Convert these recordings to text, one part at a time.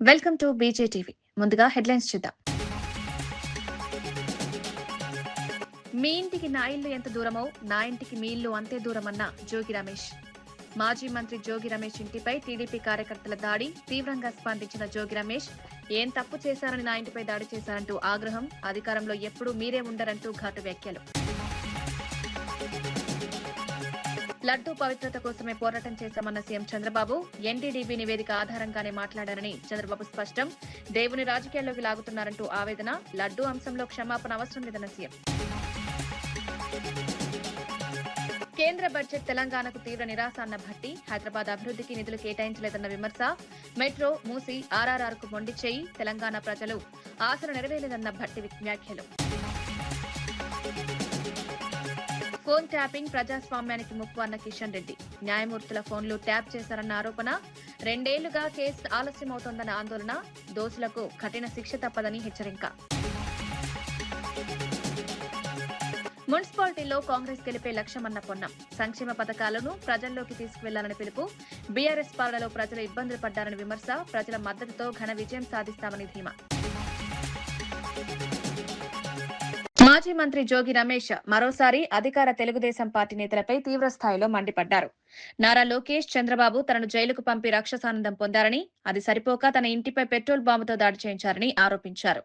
Welcome to బీజేటీవీ. ముందుగా headlines చూద్దాం. మీ ఇంటికి నా ఇల్లు ఎంత దూరమో నా ఇంటికి మీ ఇల్లు అంతే దూరమన్న జోగి రమేష్. మాజీ మంత్రి జోగి రమేష్ ఇంటిపై టీడీపీ కార్యకర్తల దాడి. తీవ్రంగా స్పందించిన జోగి రమేష్, ఏం తప్పు చేశారని నా ఇంటిపై దాడి చేశారంటూ ఆగ్రహం. అధికారంలో ఎప్పుడూ మీరే ఉండరంటూ ఘాటు వ్యాఖ్యలు. లడ్డూ పవిత్రత కోసమే పోరాటం చేశామన్న సీఎం చంద్రబాబు, ఎన్డీడీబీ నివేదిక ఆధారంగానే మాట్లాడారని చంద్రబాబు స్పష్టం. దేవుని రాజకీయాల్లోకి లాగుతున్నారంటూ ఆవేదన. లడ్డూ అంశంలో క్షమాపణ అవసరం లేదన్న సీఎం. కేంద్ర బడ్జెట్ తెలంగాణకు తీవ్ర నిరాశ అన్న భట్టి. హైదరాబాద్ అభివృద్ధికి నిధులు కేటాయించలేదన్న విమర్శ. మెట్రో, మూసి, ఆర్ఆర్ఆర్ కు మొండి చేయి. తెలంగాణ ప్రజలు ఆశలు నెరవేరలేదన్న భట్టి వ్యాఖ్యలు. ఫోన్ ట్యాపింగ్ ప్రజాస్వామ్యానికి ముప్పు అన్న కిషన్ రెడ్డి. న్యాయమూర్తుల ఫోన్లు ట్యాప్ చేశారన్న ఆరోపణ. 2 ఏళ్లుగా కేసు ఆలస్యమవుతోందన్న ఆందోళన. దోషులకు కఠిన శిక్ష తప్పదని హెచ్చరిక. మున్సిపాలిటీలో కాంగ్రెస్ గెలిపే లక్ష్యమన్న పొన్నం. సంక్షేమ పథకాలను ప్రజల్లోకి తీసుకువెళ్లాలని పిలుపు. బీఆర్ఎస్ పాలనలో ప్రజలు ఇబ్బందులు పడ్డారని విమర్శ. ప్రజల మద్దతుతో ఘన విజయం సాధిస్తామని ధీమా. మాజీ మంత్రి జోగి రమేష్ మరోసారి అధికార తెలుగుదేశం పార్టీ నేతలపై తీవ్ర స్థాయిలో మండిపడ్డారు. నారా లోకేష్, చంద్రబాబు తనను జైలుకు పంపి రాక్షసానందం పొందారని, అది సరిపోక తన ఇంటిపై పెట్రోల్ బాంబుతో దాడి చేయించారని ఆరోపించారు.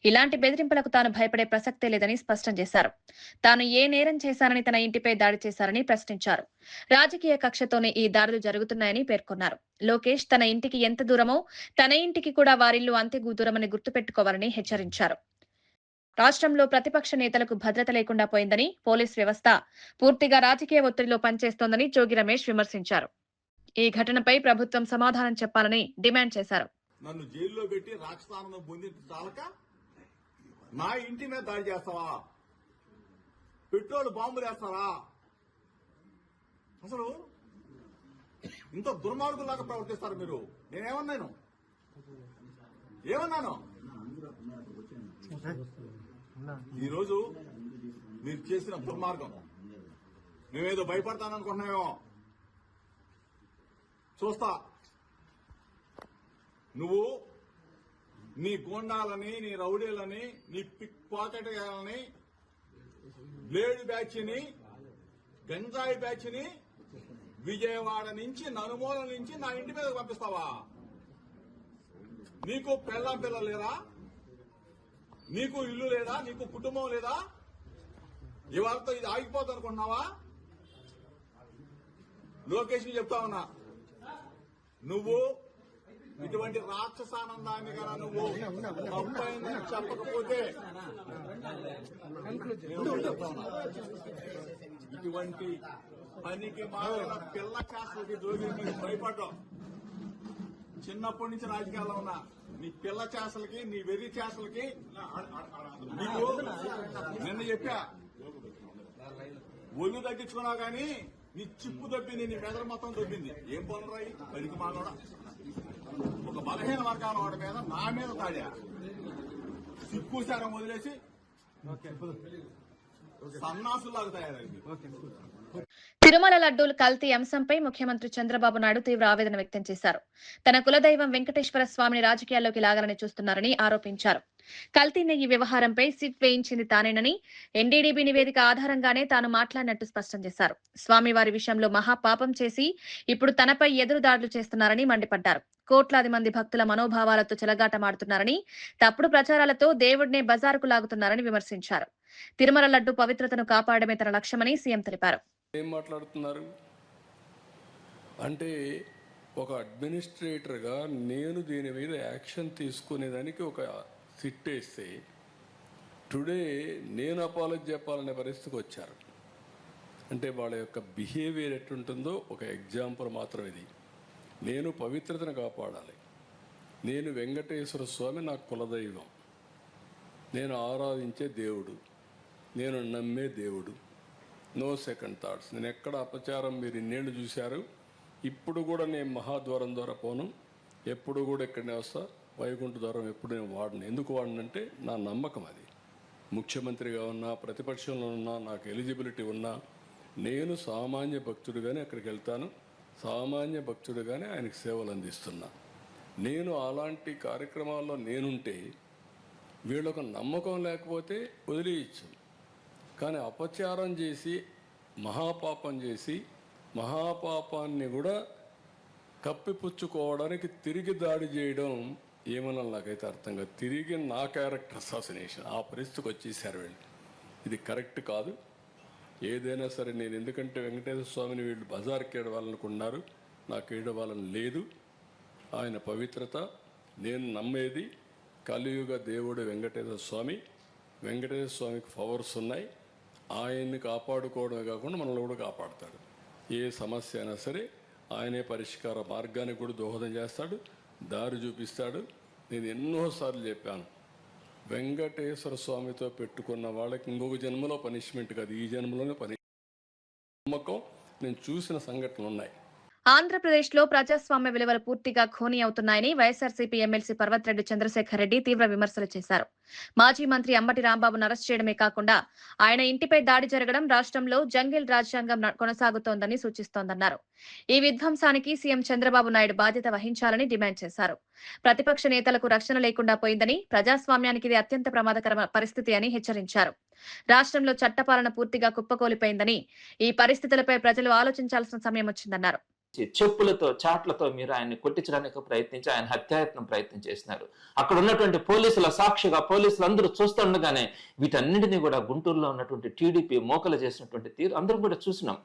ఇలాంటి బెదిరింపులకు తాను భయపడే ప్రసక్తే లేదని స్పష్టం చేశారు. తాను ఏ నేరం చేశానని తన ఇంటిపై దాడి చేశారని ప్రశ్నించారు. రాజకీయ కక్షతోనే ఈ దాడులు జరుగుతున్నాయని పేర్కొన్నారు. లోకేష్ తన ఇంటికి ఎంత దూరమో తన ఇంటికి కూడా వారిల్లు అంతే దూరమని గుర్తుపెట్టుకోవాలని హెచ్చరించారు. రాష్ట్రంలో ప్రతిపక్ష నేతలకు భద్రత లేకుండా పోయిందని, పోలీస్ వ్యవస్థ పూర్తిగా రాజకీయ ఒత్తిడిలో పనిచేస్తోందని జోగి రమేష్ విమర్శించారు. ఈ ఘటనపై ప్రభుత్వం సమాధానం చెప్పాలని డిమాండ్ చేశారు. నన్ను జైల్లో పెట్టి రాక్షసానందం పొందింది చాలక నా ఇంటి మీద దాడి చేస్తావా? పెట్రోల్ బాంబులు వేస్తారా? అసలు ఇంత దుర్మార్గులాగా ప్రవర్తిస్తారు మీరు. నేనేమన్నాను? ఈరోజు మీరు చేసిన దుర్మార్గం మేమేదో భయపడతాననుకుంటున్నామేమో. చూస్తా, నువ్వు నీ గోండాలని, నీ రౌడీలని, నీ పిక్ పాకెట్ గాలని, బ్లేడ్ బ్యాచ్ ని, గంజాయి బ్యాచ్ ని విజయవాడ నుంచి, నలుమూల నుంచి నా ఇంటి మీద పంపిస్తావా? నీకు పెళ్ళాం పిల్లలు లేరా? నీకు ఇల్లు లేదా? నీకు కుటుంబం లేదా? ఇవాళతో ఇది ఆగిపోతుంది అనుకుంటున్నావా? లోకేష్ చెప్తా ఉన్నా, నువ్వు ఇటువంటి రాక్షసానందాన్ని కన్నా నువ్వు తప్పైందని చెప్పకపోతే ఇటువంటి పనికి మారిన పిల్ల చేస్తలకి జోగి నీకు భయపడ్డావు. చిన్నప్పటి నుంచి రాజకీయాల్లో ఉన్నా నీ పిల్ల చేసలకి, నీ వెర్రి చేసలకి నీకు నిన్న చెప్పా, ఒళ్ళు తగ్గించుకున్నావు కానీ నీ చిప్పు దొబ్బింది, నీ మెదడు మొత్తం దొబ్బింది. ఏం పనురాయి పనికి మాలోడా? ఒక బలహీన వర్గాల వాడి మీద నా మీద తాడా. సిక్కుసారం వదిలేసి సన్నాసులాగా తయారైంది. తిరుమల లడ్డూలు కల్తీ అంశంపై ముఖ్యమంత్రి చంద్రబాబు నాయుడు తీవ్ర ఆవేదన వ్యక్తం చేశారు. తన కులదైవం వెంకటేశ్వర స్వామిని రాజకీయాల్లోకి లాగాలని చూస్తున్నారని ఆరోపించారు. కల్తీ నెయ్యి వ్యవహారంపై సిట్ వేయించింది తానేనని, ఎన్డీడీబీ నివేదిక ఆధారంగానే తాను మాట్లాడినట్టు స్పష్టం చేశారు. స్వామివారి విషయంలో మహాపాపం చేసి ఇప్పుడు తనపై ఎదురు దాడులు చేస్తున్నారని మండిపడ్డారు. కోట్లాది మంది భక్తుల మనోభావాలతో చెలగాటమాడుతున్నారని, తప్పుడు ప్రచారాలతో దేవుడినే బజారుకు లాగుతున్నారని విమర్శించారు. తిరుమల లడ్డు పవిత్రతను కాపాడమే తన లక్ష్యమని సీఎం తెలిపారు. ఏం మాట్లాడుతున్నారు అంటే, ఒక అడ్మినిస్ట్రేటర్గా నేను దీని మీద యాక్షన్ తీసుకునేదానికి ఒక సిట్ వేస్తే టుడే నేను అపాలజీ చెప్పాలనే పరిస్థితికి వచ్చారు. అంటే వాళ్ళ యొక్క బిహేవియర్ ఎట్టుంటుందో ఒక ఎగ్జాంపుల్ మాత్రం ఇది. నేను పవిత్రతను కాపాడాలి. నేను వెంకటేశ్వర స్వామి నా కులదైవం, నేను ఆరాధించే దేవుడు, నేను నమ్మే దేవుడు. No second thoughts. నేను ఎక్కడ అపచారం మీరు ఇన్నేళ్ళు చూశారు. ఇప్పుడు కూడా నేను మహాద్వారం ద్వారా పోను, ఎప్పుడు కూడా ఇక్కడనే వస్తా. వైకుంఠ ద్వారం ఎప్పుడు నేను వాడను. ఎందుకు వాడనంటే నా నమ్మకం అది. ముఖ్యమంత్రిగా ఉన్నా, ప్రతిపక్షంలో ఉన్నా, నాకు ఎలిజిబిలిటీ ఉన్నా, నేను సామాన్య భక్తుడిగానే అక్కడికి వెళ్తాను. సామాన్య భక్తుడిగానే ఆయనకు సేవలు అందిస్తున్నా. నేను అలాంటి కార్యక్రమాల్లో నేనుంటే వీళ్ళకు నమ్మకం లేకపోతే వదిలేయచ్చు. కానీ అపచారం చేసి మహాపాపం చేసి మహాపాపాన్ని కూడా కప్పిపుచ్చుకోవడానికి తిరిగి దాడి చేయడం ఏమన్నా నాకైతే అర్థం కాదు. తిరిగి నా క్యారెక్టర్ అసాసినేషన్ ఆ పరిస్థితికి వచ్చేసారు వీళ్ళు. ఇది కరెక్ట్ కాదు. ఏదైనా సరే నేను ఎందుకంటే వెంకటేశ్వర స్వామిని వీళ్ళు బజార్కి ఏడవాలనుకున్నారు, నాకు ఏడవాలని లేదు. ఆయన పవిత్రత నేను నమ్మేది కలియుగ దేవుడు వెంకటేశ్వర స్వామి. వెంకటేశ్వర స్వామికి పవర్స్ ఉన్నాయి. ఆయన్ని కాపాడుకోవడమే కాకుండా మనల్ని కూడా కాపాడుతాడు. ఏ సమస్య అయినా సరే ఆయనే పరిష్కార మార్గానికి కూడా దోహదం చేస్తాడు, దారి చూపిస్తాడు. నేను ఎన్నోసార్లు చెప్పాను, వెంకటేశ్వర స్వామితో పెట్టుకున్న వాళ్ళకి ఇంకొక జన్మలో పనిష్మెంట్ కాదు, ఈ జన్మలోనే నమ్మకం. నేను చూసిన సంఘటనలు ఉన్నాయి. ఆంధ్రప్రదేశ్లో ప్రజాస్వామ్య విలువలు పూర్తిగా ఖూనీ అవుతున్నాయని వైఎస్ఆర్సీపీ ఎమ్మెల్సీ పర్వతిరెడ్డి చంద్రశేఖర్ రెడ్డి తీవ్ర విమర్శలు చేశారు. మాజీ మంత్రి అంబటి రాంబాబును అరెస్ట్ చేయడమే కాకుండా ఆయన ఇంటిపై దాడి జరగడం రాష్ట్రంలో జంగిల్ రాజ్యాంగం కొనసాగుతోందని సూచిస్తోందన్నారు. ఈ విధ్వంసానికి సీఎం చంద్రబాబు నాయుడు బాధ్యత వహించాలని డిమాండ్ చేశారు. ప్రతిపక్ష నేతలకు రక్షణ లేకుండా పోయిందని, ప్రజాస్వామ్యానికి ఇది అత్యంత ప్రమాదకర పరిస్థితి అని హెచ్చరించారు. రాష్ట్రంలో చట్టపాలన పూర్తిగా కుప్పకూలిపోయిందని, ఈ పరిస్థితులపై ప్రజలు ఆలోచించాల్సిన సమయం వచ్చిందన్నారు. చెప్పులతో చాట్లతో మీరు ఆయన్ని కొట్టించడానికి ప్రయత్నించి ఆయన హత్యాయత్నం ప్రయత్నం చేసినారు. అక్కడ ఉన్నటువంటి పోలీసుల సాక్షిగా పోలీసులు అందరూ చూస్తుండగానే వీటన్నింటినీ కూడా గుంటూరులో ఉన్నటువంటి టీడీపీ మోకలు చేసినటువంటి తీరు అందరం కూడా చూసినాం.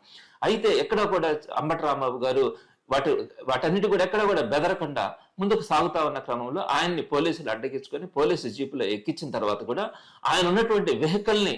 అయితే ఎక్కడ కూడా అంబటి రాంబాబు గారు వాటన్నిటి కూడా ఎక్కడ కూడా బెదరకుండా ముందుకు సాగుతా ఉన్న క్రమంలో ఆయన్ని పోలీసులు అడ్డగించుకొని పోలీసు జీపులో ఎక్కించిన తర్వాత కూడా ఆయన ఉన్నటువంటి వెహికల్ ని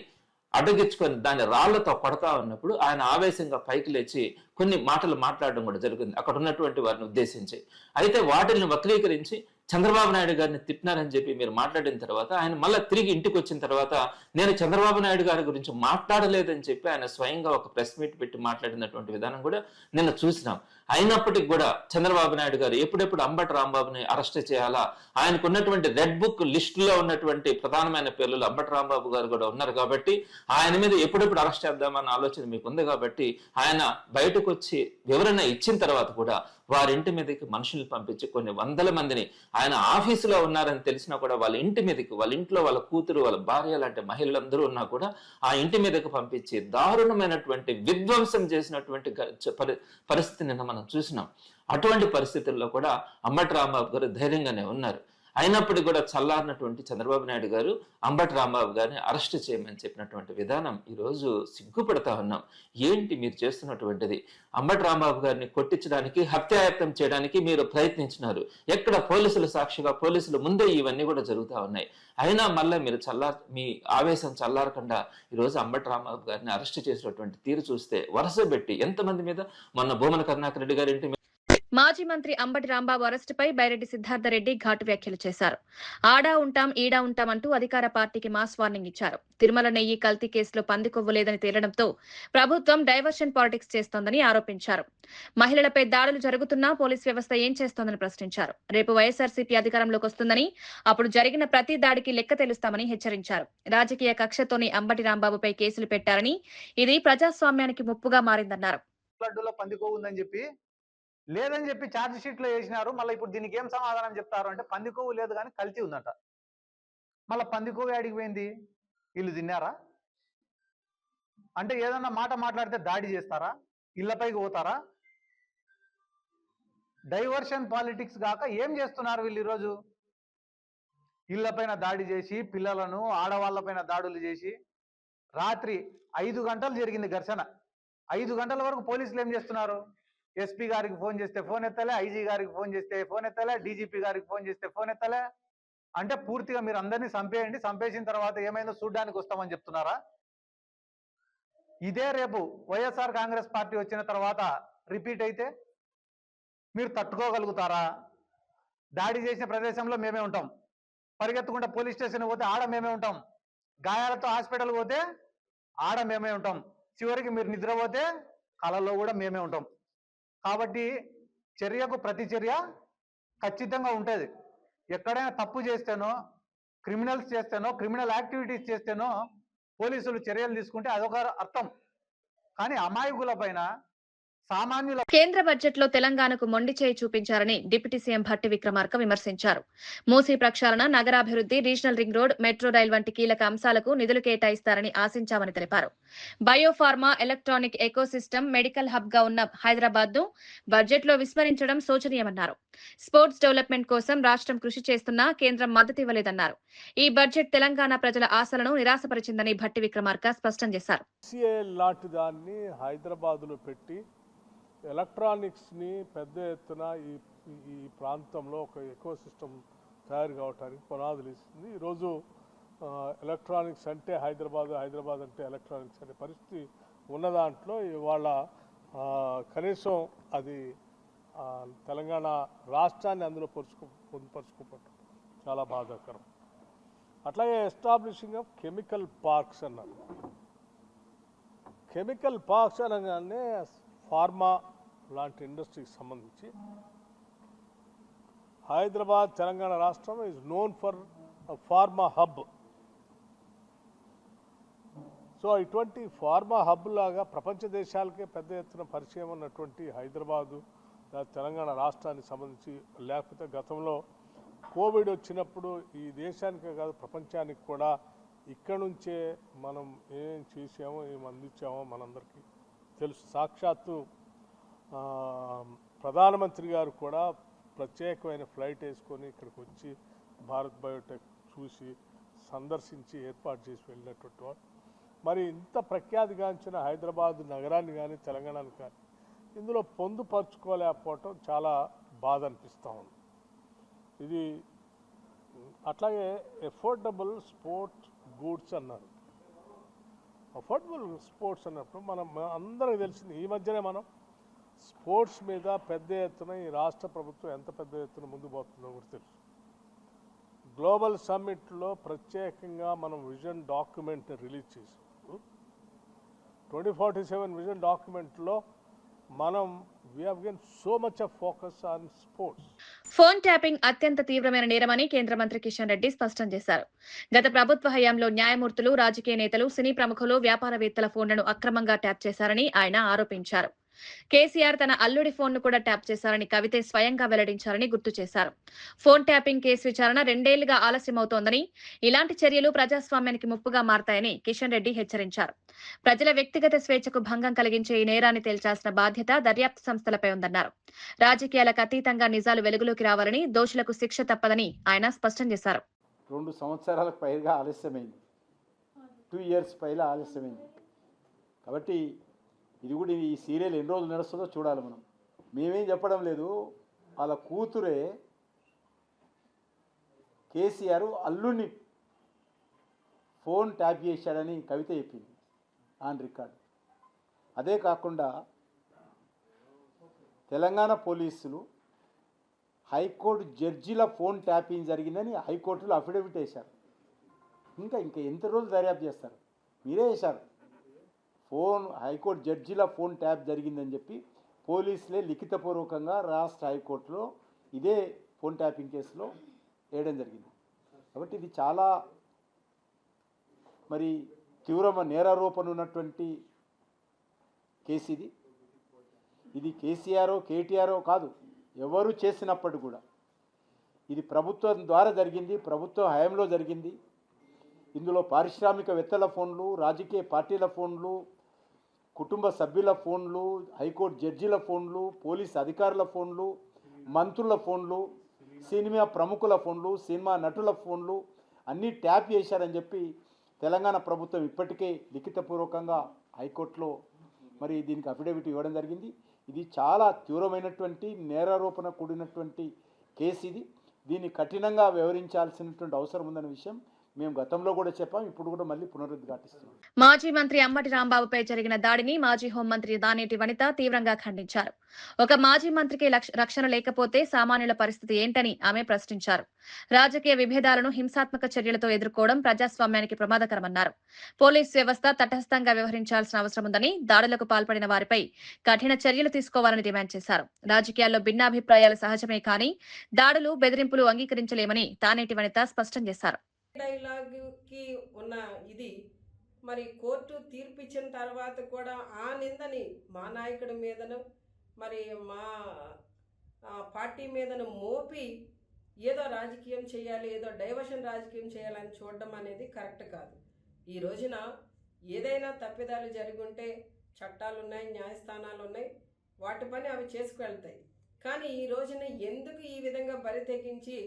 అడ్డగించుకొని దాన్ని రాళ్లతో కొడతా ఉన్నప్పుడు ఆయన ఆవేశంగా పైకి లేచి కొన్ని మాటలు మాట్లాడడం కూడా జరిగింది అక్కడ ఉన్నటువంటి వారిని ఉద్దేశించి. అయితే వాటిని వక్రీకరించి చంద్రబాబు నాయుడు గారిని తిట్టినారని చెప్పి మీరు మాట్లాడిన తర్వాత ఆయన మళ్ళీ తిరిగి ఇంటికి వచ్చిన తర్వాత నేను చంద్రబాబు నాయుడు గారి గురించి మాట్లాడలేదని చెప్పి ఆయన స్వయంగా ఒక ప్రెస్ మీట్ పెట్టి మాట్లాడినటువంటి విధానం కూడా నిన్న చూసినాం. అయినప్పటికీ కూడా చంద్రబాబు నాయుడు గారు ఎప్పుడెప్పుడు అంబటి రాంబాబుని అరెస్ట్ చేయాలా, ఆయనకు ఉన్నటువంటి రెడ్ బుక్ లిస్ట్ లో ఉన్నటువంటి ప్రధానమైన పేర్లలో అంబటి రాంబాబు గారు కూడా ఉన్నారు కాబట్టి ఆయన మీద ఎప్పుడెప్పుడు అరెస్ట్ చేద్దామన్న ఆలోచన మీకు ఉంది కాబట్టి ఆయన బయటకు వచ్చి వివరణ ఇచ్చిన తర్వాత కూడా వారింటి మీదకి మనుషుల్ని పంపించి కొన్ని వందల మందిని ఆయన ఆఫీసులో ఉన్నారని తెలిసినా కూడా వాళ్ళ ఇంటి మీదకి, వాళ్ళ ఇంట్లో వాళ్ళ కూతురు, వాళ్ళ భార్య లాంటి మహిళలందరూ ఉన్నా కూడా ఆ ఇంటి మీదకి పంపించి దారుణమైనటువంటి విధ్వంసం చేసినటువంటి పరిస్థితి నిన్న మనం చూసినాం. అటువంటి పరిస్థితుల్లో కూడా అంబటి రాంబాబు గారు ధైర్యంగానే ఉన్నారు. అయినప్పటికీ కూడా చల్లారినటువంటి చంద్రబాబు నాయుడు గారు అంబటి రాంబాబు గారిని అరెస్ట్ చేయమని చెప్పినటువంటి విధానం ఈరోజు సిగ్గుపడతా ఉన్నాం. ఏంటి మీరు చేస్తున్నటువంటిది? అంబటి రాంబాబు గారిని కొట్టించడానికి, హత్యాయత్నం చేయడానికి మీరు ప్రయత్నించినారు. ఎక్కడ పోలీసుల సాక్షిగా పోలీసుల ముందే ఇవన్నీ కూడా జరుగుతూ ఉన్నాయి. అయినా మళ్ళీ మీరు మీ ఆవేశం చల్లారకుండా ఈరోజు అంబటి రాంబాబు గారిని అరెస్ట్ చేసినటువంటి తీరు చూస్తే వరుస పెట్టి ఎంతమంది మీద, మొన్న భూమన కరుణాకర్ రెడ్డి గారి ఇంటి మాజీ మంత్రి అంబటి రాంబాబు అరెస్టుపై బైరెడ్డి సిద్ధార్థరెడ్డి ఘాటు వ్యాఖ్యలు చేశారు. ఆడా ఉంటాం ఈడా ఉంటాం అంటూ అధికార పార్టీకి మాస్ వార్నింగ్ ఇచ్చారు. తిరుమల నెయ్యి కల్తీ కేసులో పందికొవ్వు లేదని తేలడంతో ప్రభుత్వం డైవర్షన్ పాలిటిక్స్ చేస్తోందని ఆరోపించారు. మహిళలపై దాడులు జరుగుతున్నా పోలీస్ వ్యవస్థ ఏం చేస్తోందని ప్రశ్నించారు. రేపు వైఎస్ఆర్సీపీ అధికారంలోకి వస్తుందని, అప్పుడు జరిగిన ప్రతి దాడికి లెక్క తెలుస్తామని హెచ్చరించారు. రాజకీయ కక్షతోని అంబటి రాంబాబుపై కేసులు పెట్టారని, ఇది ప్రజాస్వామ్యానికి ముప్పుగా మారిందన్నారు. లేదని చెప్పి ఛార్జ్ షీట్ లో వేసినారు. మళ్ళీ ఇప్పుడు దీనికి ఏం సమాధానం చెప్తారు అంటే పందికొవ్వు లేదు కానీ కల్తీ ఉందట. మళ్ళీ పందికొవ్వు అడిగిపోయింది, వీళ్ళు తిన్నారా అంటే ఏదన్నా మాట మాట్లాడితే దాడి చేస్తారా, ఇళ్లపైకి పోతారా? డైవర్షన్ పాలిటిక్స్ కాక ఏం చేస్తున్నారు వీళ్ళు ఈరోజు? ఇళ్లపైన దాడి చేసి, పిల్లలను ఆడవాళ్లపైన దాడులు చేసి, రాత్రి 5 గంటలు జరిగింది ఘర్షణ. 5 గంటల వరకు పోలీసులు ఏం చేస్తున్నారు? ఎస్పీ గారికి ఫోన్ చేస్తే ఫోన్ ఎత్తలే, ఐజీ గారికి ఫోన్ చేస్తే ఫోన్ ఎత్తలే, డీజీపీ గారికి ఫోన్ చేస్తే ఫోన్ ఎత్తలే. అంటే పూర్తిగా మీరు అందరినీ చంపేయండి, చంపేసిన తర్వాత ఏమైందో చూడ్డానికి వస్తామని చెప్తున్నారా? ఇదే రేపు వైఎస్ఆర్ కాంగ్రెస్ పార్టీ వచ్చిన తర్వాత రిపీట్ అయితే మీరు తట్టుకోగలుగుతారా? దాడి చేసిన ప్రదేశంలో మేమే ఉంటాం, పరిగెత్తుకుంటే పోలీస్ స్టేషన్ పోతే ఆడ మేమే ఉంటాం, గాయాలతో హాస్పిటల్ పోతే ఆడ మేమే ఉంటాం, చివరికి మీరు నిద్రపోతే కళల్లో కూడా మేమే ఉంటాం. కాబట్టి చర్యకు ప్రతి చర్య ఖచ్చితంగా ఉంటుంది. ఎక్కడైనా తప్పు చేస్తేనో, క్రిమినల్స్ చేస్తేనో, క్రిమినల్ యాక్టివిటీస్ చేస్తేనో పోలీసులు చర్యలు తీసుకుంటే అదొక అర్థం. కానీ అమాయకుల పైన సామాన్యుల కేంద్ర బడ్జెట్ లో తెలంగాణకు మొండి చేయి చూపించారని డిప్యూటీ సీఎం భట్టి విక్రమార్క విమర్శించారు. మూసీ ప్రక్షాళన, నగరాభివృద్ధి, regional ring road, metro rail వంటి కీలక అంశాలకు నిధులు కేటాయిస్తారని ఆశించామని తెలిపారు. Biopharma, electronic ecosystem, medical hub గా ఉన్న హైదరాబాద్ ను బడ్జెట్ లో విస్మరించడం శోచనీయమన్నారు. స్పోర్ట్స్ డెవలప్మెంట్ కోసం రాష్ట్రం కృషి చేస్తున్నా కేంద్రం మద్దతు ఇవ్వలేదన్నారు. ఈ బడ్జెట్ తెలంగాణ ప్రజల ఆశలను నిరాశపరిచిందని భట్టి విక్రమార్క స్పష్టం చేశారు. లాంటి దాన్ని హైదరాబాద్లో పెట్టి ఎలక్ట్రానిక్స్ని పెద్ద ఎత్తున ఈ ప్రాంతంలో ఒక ఎకో సిస్టమ్ తయారు కావడానికి పునాదులు ఇస్తుంది. ఈరోజు ఎలక్ట్రానిక్స్ అంటే హైదరాబాద్, హైదరాబాద్ అంటే ఎలక్ట్రానిక్స్ అనే పరిస్థితి ఉన్న దాంట్లో ఇవాళ కనీసం అది తెలంగాణ రాష్ట్రాన్ని అందులో పొందుపరుచుకోవటం చాలా బాధాకరం. అట్లాగే ఎస్టాబ్లిషింగ్ ఆఫ్ కెమికల్ పార్క్స్ అన్నారు. కెమికల్ పార్క్స్ అనగానే ఫార్మా లాంటి ఇండస్ట్రీకి సంబంధించి హైదరాబాద్ తెలంగాణ రాష్ట్రం is known for pharma hub. So ఇటువంటి ఫార్మా హబ్ లాగా ప్రపంచ దేశాలకే పెద్ద ఎత్తున పరిచయం ఉన్నటువంటి హైదరాబాదు తెలంగాణ రాష్ట్రానికి సంబంధించి, లేకపోతే గతంలో కోవిడ్ వచ్చినప్పుడు ఈ దేశానికే కాదు ప్రపంచానికి కూడా ఇక్కడ నుంచే మనం ఏం చేసామో ఏం అందించామో మనందరికీ తెలుసు. సాక్షాత్తు ప్రధానమంత్రి గారు కూడా ప్రత్యేకమైన ఫ్లైట్ వేసుకొని ఇక్కడికి వచ్చి భారత్ బయోటెక్ చూసి సందర్శించి ఏర్పాటు చేసి వెళ్ళినటువంటి వాడు. మరి ఇంత ప్రఖ్యాతిగాంచిన హైదరాబాద్ నగరాన్ని కానీ తెలంగాణని కానీ ఇందులో పొందుపరుచుకోలేకపోవటం చాలా బాధ అనిపిస్తూ ఉంది. ఇది అట్లాగే ఎఫోర్డబుల్ స్పోర్ట్స్ గూడ్స్ అన్నారు. అఫోర్డబుల్ స్పోర్ట్స్ అన్నప్పుడు మనం అందరికీ తెలిసింది, ఈ మధ్యనే మనం స్పోర్ట్స్ మీద పెద్ద ఎత్తున ఈ రాష్ట్ర ప్రభుత్వం ఎంత పెద్ద ఎత్తున ముందు పోతుందో కూడా తెలుసు. గ్లోబల్ సమ్మిట్లో ప్రత్యేకంగా మనం విజన్ డాక్యుమెంట్ రిలీజ్ చేసినప్పుడు 2047 విజన్ డాక్యుమెంట్లో మనం we have given so much of focus on sports. Phone tapping అత్యంత తీవ్రమైన నేరమని కేంద్ర మంత్రి కిషన్ రెడ్డి స్పష్టం చేశారు. గత ప్రభుత్వ హయాంలో న్యాయమూర్తులు, రాజకీయ నేతలు, సినీ ప్రముఖులు, వ్యాపారవేత్తల ఫోన్లను అక్రమంగా ట్యాప్ చేశారని ఆయన ఆరోపించారు. కేసీఆర్ తన అల్లుడి ఫోన్ ను కూడా ట్యాప్ చేశారని కవితే స్వయంగా వెల్లడించారని గుర్తు చేశారు. ఫోన్ ట్యాపింగ్ కేసు విచారణ 2 ఏళ్లుగా ఆలస్యమవుతోందని, ఇలాంటి చర్యలు ప్రజాస్వామ్యానికి ముప్పుగా మారతాయని కిషన్ రెడ్డి హెచ్చరించారు. ప్రజల వ్యక్తిగత స్వేచ్ఛకు భంగం కలిగించే ఈ నేరాన్ని తేల్చాల్సిన బాధ్యత దర్యాప్తు సంస్థలపై ఉందన్నారు. రాజకీయాలకు అతీతంగా నిజాలు వెలుగులోకి రావాలని, దోషులకు శిక్ష తప్పదని ఆయన స్పష్టం చేశారు. 2 సంవత్సరాలకు పైగా ఆలస్యమైంది, 2 years పైగా ఆలస్యమైంది. కాబట్టి ఇది కూడా ఈ సీరియల్ ఎన్ని రోజులు నడుస్తుందో చూడాలి. మేమేం చెప్పడం లేదు. వాళ్ళ కూతురే కేసీఆర్ అల్లుడిని ఫోన్ ట్యాప్ చేశాడని కవిత చెప్పింది ఆన్ రికార్డ్. అదే కాకుండా తెలంగాణ పోలీసులు హైకోర్టు జడ్జిల ఫోన్ ట్యాపింగ్ జరిగిందని హైకోర్టులో అఫిడవిట్ వేశారు. ఇంకా ఎంత రోజులు దర్యాప్తు చేస్తారు? మీరే వేశారు. హైకోర్టు జడ్జిల ఫోన్ ట్యాప్ జరిగిందని చెప్పి పోలీసులే లిఖితపూర్వకంగా రాష్ట్ర హైకోర్టులో ఇదే ఫోన్ ట్యాపింగ్ కేసులో వేయడం జరిగింది. కాబట్టి ఇది చాలా మరి తీవ్రమైన నేరారోపణ ఉన్నటువంటి కేసు ఇది. ఇది కేసీఆర్ కేటీఆర్ కాదు, ఎవరు చేసినప్పటికీ కూడా ఇది ప్రభుత్వం ద్వారా జరిగింది, ప్రభుత్వ హయాంలో జరిగింది. ఇందులో పారిశ్రామికవేత్తల ఫోన్లు, రాజకీయ పార్టీల ఫోన్లు, కుటుంబ సభ్యుల ఫోన్లు, హైకోర్టు జడ్జిల ఫోన్లు, పోలీస్ అధికారుల ఫోన్లు, మంత్రుల ఫోన్లు, సినిమా ప్రముఖుల ఫోన్లు, సినిమా నటుల ఫోన్లు అన్నీ ట్యాప్ చేశారని చెప్పి తెలంగాణ ప్రభుత్వం ఇప్పటికే లిఖితపూర్వకంగా హైకోర్టులో మరి దీనికి అఫిడవిట్ ఇవ్వడం జరిగింది. ఇది చాలా తీవ్రమైనటువంటి నేరారోపణ కూడినటువంటి కేసు ఇది. దీన్ని కఠినంగా వ్యవహరించాల్సినటువంటి అవసరం ఉందనే విషయం మేము గతంలో కూడా చెప్పాం, ఇప్పుడు కూడా మళ్ళీ పునరుద్ఘాటిస్తున్నాం. మాజీ మంత్రి అంబటి రాంబాబుపై జరిగిన దాడిని మాజీ హోంమంత్రి దానేటి వనిత తీవ్రంగా ఖండించారు. ఒక మాజీ మంత్రికి రక్షణ లేకపోతే సామాన్యుల పరిస్థితి ఏంటని ఆమె ప్రశ్నించారు. రాజకీయ విభేదాలను హింసాత్మక చర్యలతో ఎదుర్కోవడం ప్రజాస్వామ్యానికి ప్రమాదకరమన్నారు. పోలీసు వ్యవస్థ తటస్థంగా వ్యవహరించాల్సిన అవసరం ఉందని, దాడులకు పాల్పడిన వారిపై కఠిన చర్యలు తీసుకోవాలని డిమాండ్ చేశారు. రాజకీయాల్లో భిన్నాభిప్రాయాలు సహజమే కానీ దాడులు, బెదిరింపులు అంగీకరించలేమని తానేటి వనిత స్పష్టం చేశారు. డైలాగ్ కి ఉన్న ఇది మరి కోర్టు తీర్పు ఇచ్చిన తర్వాత కూడా ఆ నిందని మా నాయకుడి మీదను మరి మా పార్టీ మీదను మోపి ఏదో రాజకీయం చేయాలి, ఏదో డైవర్షన్ రాజకీయం చేయాలని చూడడం అనేది కరెక్ట్ కాదు. ఈ రోజున ఏదైనా తప్పిదాలు జరిగి ఉంటే చట్టాలు ఉన్నాయి, న్యాయస్థానాలు ఉన్నాయి, వాటి పని అవి చేసుకువెళ్తాయి. కానీ ఈ రోజున ఎందుకు ఈ విధంగా బరి తెగించి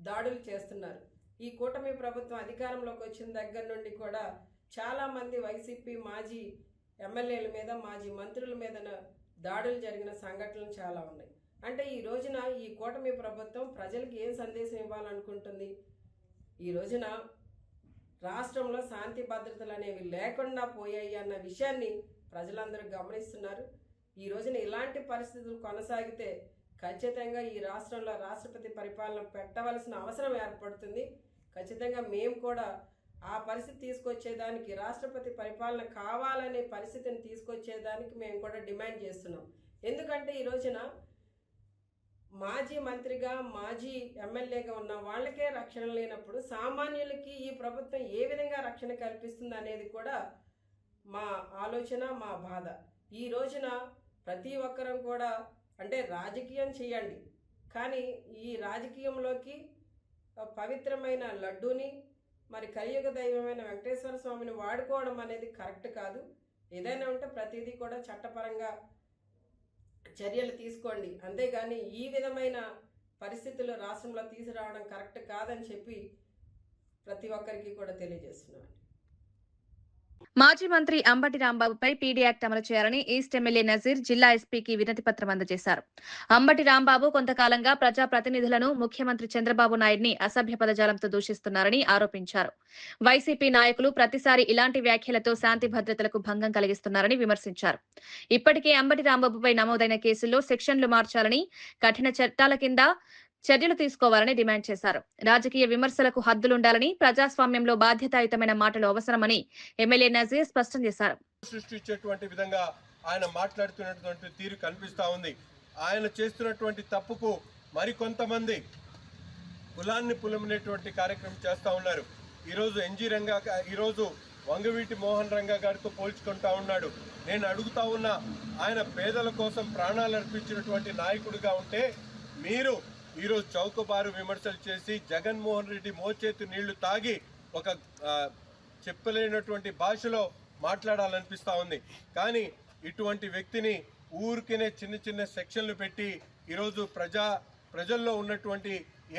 దాడులు చేస్తున్నారు? ఈ కూటమి ప్రభుత్వం అధికారంలోకి వచ్చిన దగ్గర నుండి కూడా చాలామంది వైసీపీ మాజీ ఎమ్మెల్యేల మీద, మాజీ మంత్రుల మీద దాడులు జరిగిన సంఘటనలు చాలా ఉన్నాయి. అంటే ఈ రోజున ఈ కూటమి ప్రభుత్వం ప్రజలకు ఏం సందేశం ఇవ్వాలనుకుంటుంది? ఈ రోజున రాష్ట్రంలో శాంతి భద్రతలు అనేవి లేకుండా పోయాయి అన్న విషయాన్ని ప్రజలందరూ గమనిస్తున్నారు. ఈ రోజున ఇలాంటి పరిస్థితులు కొనసాగితే ఖచ్చితంగా ఈ రాష్ట్రంలో రాష్ట్రపతి పరిపాలన పెట్టవలసిన అవసరం ఏర్పడుతుంది. ఖచ్చితంగా మేము కూడా ఆ పరిస్థితి తీసుకొచ్చేదానికి, రాష్ట్రపతి పరిపాలన కావాలనే పరిస్థితిని తీసుకొచ్చేదానికి మేము కూడా డిమాండ్ చేస్తున్నాం. ఎందుకంటే ఈ రోజున మాజీ మంత్రిగా, మాజీ ఎమ్మెల్యేగా ఉన్న వాళ్ళకే రక్షణ లేనప్పుడు సామాన్యులకి ఈ ప్రభుత్వం ఏ విధంగా రక్షణ కల్పిస్తుంది అనేది కూడా మా ఆలోచన, మా బాధ. ఈ రోజున ప్రతి ఒక్కరం కూడా అంటే రాజకీయం చేయండి, కానీ ఈ రాజకీయంలోకి పవిత్రమైన లడ్డూని, మరి కలియుగ దైవమైన వెంకటేశ్వర స్వామిని వాడుకోవడం అనేది కరెక్ట్ కాదు. ఏదైనా ఉంటే ప్రతిదీ కూడా చట్టపరంగా చర్యలు తీసుకోండి, అంతేగాని ఈ విధమైన పరిస్థితులు రాష్ట్రంలో తీసుకురావడం కరెక్ట్ కాదని చెప్పి ప్రతి ఒక్కరికి కూడా తెలియజేస్తున్నాను. మాజీ మంత్రి అంబటి రాంబాబుపై పీడీ యాక్ట్ అమలు చేయాలని ఈస్ట్ ఎమ్మెల్యే నజీర్ జిల్లా ఎస్పీకి వినతి పత్రం అందజేశారు. అంబటి రాంబాబు కొంతకాలంగా ప్రజాప్రతినిధులను, ముఖ్యమంత్రి చంద్రబాబు నాయుడిని అసభ్య పదజాలంతో దూషిస్తున్నారని ఆరోపించారు. వైసీపీ నాయకులు ప్రతిసారి ఇలాంటి వ్యాఖ్యలతో శాంతి భద్రతలకు భంగం కలిగిస్తున్నారని విమర్శించారు. ఇప్పటికే అంబటి రాంబాబుపై నమోదైన కేసుల్లో సెక్షన్లు మార్చాలని, కఠిన చట్టాల కింద చర్యలు తీసుకోవాలని డిమాండ్ చేశారు. రాజకీయ విమర్శలకు హద్దులుండాలని, ప్రజాస్వామ్యంలో బాధ్యతాయుతమైన మాటలు అవసరమని ఎమ్మెల్యే నజీర్ స్పష్టం చేశారు. సృష్టించేటువంటి విధంగా ఆయన మాట్లాడుతున్నటువంటి తీరు కనిపిస్తా ఉంది. ఆయన చేస్తున్నటువంటి తప్పుకు మరికొంతమంది కులాన్ని పులమనేటువంటి కార్యక్రమం చేస్తూ ఉన్నారు. ఈరోజు ఎన్జీ రంగా, ఈరోజు వంగవీటి మోహన్ రంగా గారితో పోల్చుకుంటా ఉన్నాడు. నేను అడుగుతా ఉన్నా, ఆయన పేదల కోసం ప్రాణాలు అర్పించినటువంటి నాయకుడిగా ఉంటే మీరు ఈరోజు చౌకబారు విమర్శలు చేసి జగన్మోహన్ రెడ్డి మోచేతి నీళ్లు తాగి ఒక చెప్పలేనటువంటి భాషలో మాట్లాడాలనిపిస్తూ ఉంది. కానీ ఇటువంటి వ్యక్తిని ఊరికినే చిన్న చిన్న సెక్షన్లు పెట్టి ఈరోజు ప్రజల్లో ఉన్నటువంటి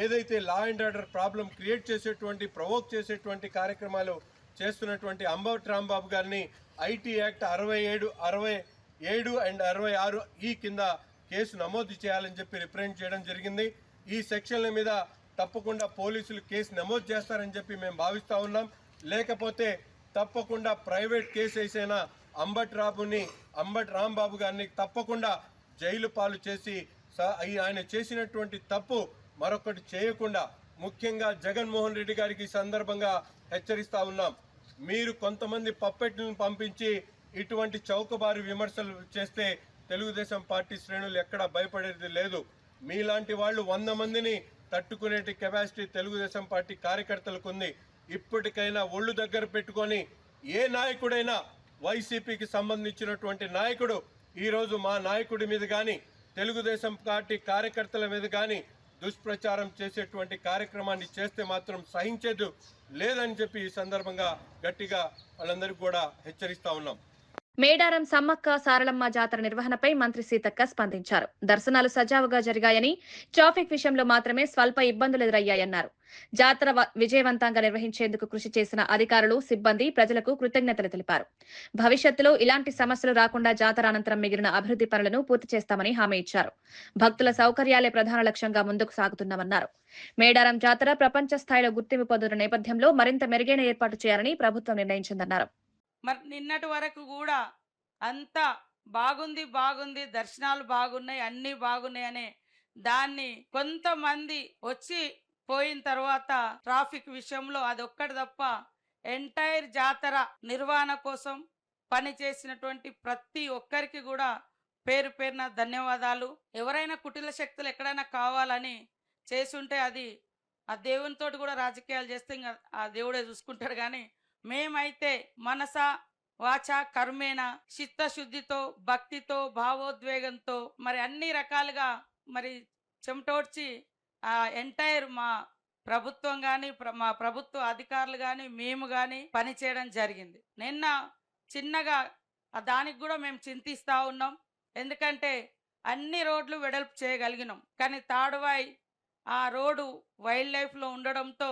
ఏదైతే law and order problem create చేసేటువంటి, ప్రొవోక్ చేసేటువంటి కార్యక్రమాలు చేస్తున్నటువంటి అంబటి రాంబాబు గారిని ఐటీ యాక్ట్ 67 అండ్ 66 ఈ కింద కేసు నమోదు చేయాలని చెప్పి రిప్రజెంట్ చేయడం జరిగింది. ఈ సెక్షన్ల మీద తప్పకుండా పోలీసులు కేసు నమోదు చేస్తారని చెప్పి మేము భావిస్తూ ఉన్నాం. లేకపోతే తప్పకుండా ప్రైవేట్ కేసు వేసైనా అంబటి రాంబాబు గారిని తప్పకుండా జైలు పాలు చేసి ఆయన చేసినటువంటి తప్పు మరొకటి చేయకుండా, ముఖ్యంగా జగన్మోహన్ రెడ్డి గారికి ఈ సందర్భంగా హెచ్చరిస్తా ఉన్నాం. మీరు కొంతమంది పప్పెట్లను పంపించి ఇటువంటి చౌకబారు విమర్శలు చేస్తే తెలుగుదేశం పార్టీ శ్రేణులు ఎక్కడా భయపడేది లేదు. మీలాంటి వాళ్ళు 100 మందిని తట్టుకునేటి కెపాసిటీ తెలుగుదేశం పార్టీ కార్యకర్తలకు ఉంది. ఇప్పటికైనా ఒళ్ళు దగ్గర పెట్టుకొని ఏ నాయకుడైనా, వైసీపీకి సంబంధించినటువంటి నాయకుడు ఈరోజు మా నాయకుడి మీద కానీ, తెలుగుదేశం పార్టీ కార్యకర్తల మీద కానీ దుష్ప్రచారం చేసేటువంటి కార్యక్రమాన్ని చేస్తే మాత్రం సహించేది లేదని చెప్పి ఈ సందర్భంగా గట్టిగా వాళ్ళందరికీ కూడా హెచ్చరిస్తా ఉన్నాం. మేడారం సమ్మక్క సారలమ్మ జాతర నిర్వహణపై మంత్రి సీతక్క స్పందించారు. దర్శనాలు సజావుగా జరిగాయని, ట్రాఫిక్ విషయంలో మాత్రమే స్వల్ప ఇబ్బందులు ఎదురయ్యాయన్నారు. జాతర విజయవంతంగా నిర్వహించేందుకు కృషి చేసిన అధికారులు, సిబ్బంది, ప్రజలకు కృతజ్ఞతలు తెలిపారు. భవిష్యత్తులో ఇలాంటి సమస్యలు రాకుండా జాతర అనంతరం మిగిలిన అభివృద్ధి పనులను పూర్తి చేస్తామని హామీ ఇచ్చారు. భక్తుల సౌకర్యాలే ప్రధాన లక్ష్యంగా ముందుకు సాగుతున్నామన్నారు. మేడారం జాతర ప్రపంచ స్థాయిలో గుర్తింపు పొందుతున్న నేపథ్యంలో మరింత మెరుగైన ఏర్పాటు చేయాలని ప్రభుత్వం నిర్ణయించిందన్నారు. మరి నిన్నటి వరకు కూడా అంతా బాగుంది, దర్శనాలు బాగున్నాయి, అన్నీ బాగున్నాయి అనే దాన్ని కొంతమంది వచ్చి పోయిన తర్వాత ట్రాఫిక్ విషయంలో అదొక్కటి తప్ప ఎంటైర్ జాతర నిర్వహణ కోసం పనిచేసినటువంటి ప్రతి ఒక్కరికి కూడా పేరు పేరున ధన్యవాదాలు. ఎవరైనా కుటిల శక్తులు ఎక్కడైనా కావాలని చేసుంటే అది ఆ దేవునితోటి కూడా రాజకీయాలు చేస్తే ఇంకా ఆ దేవుడే చూసుకుంటాడు. కానీ మేమైతే మనస వాచ కర్మేణ చిత్తశుద్ధితో భక్తితో భావోద్వేగంతో మరి అన్ని రకాలుగా మరి చెమటోడ్చి ఆ ఎంటైర్ మా ప్రభుత్వం కానీ మా ప్రభుత్వ అధికారులు కానీ మేము కానీ పనిచేయడం జరిగింది. నిన్న చిన్నగా దానికి కూడా మేము చింతిస్తూ ఉన్నాం. ఎందుకంటే అన్ని రోడ్లు వెడల్పు చేయగలిగినాం, కానీ తాడువాయి ఆ రోడ్డు వైల్డ్ లైఫ్లో ఉండడంతో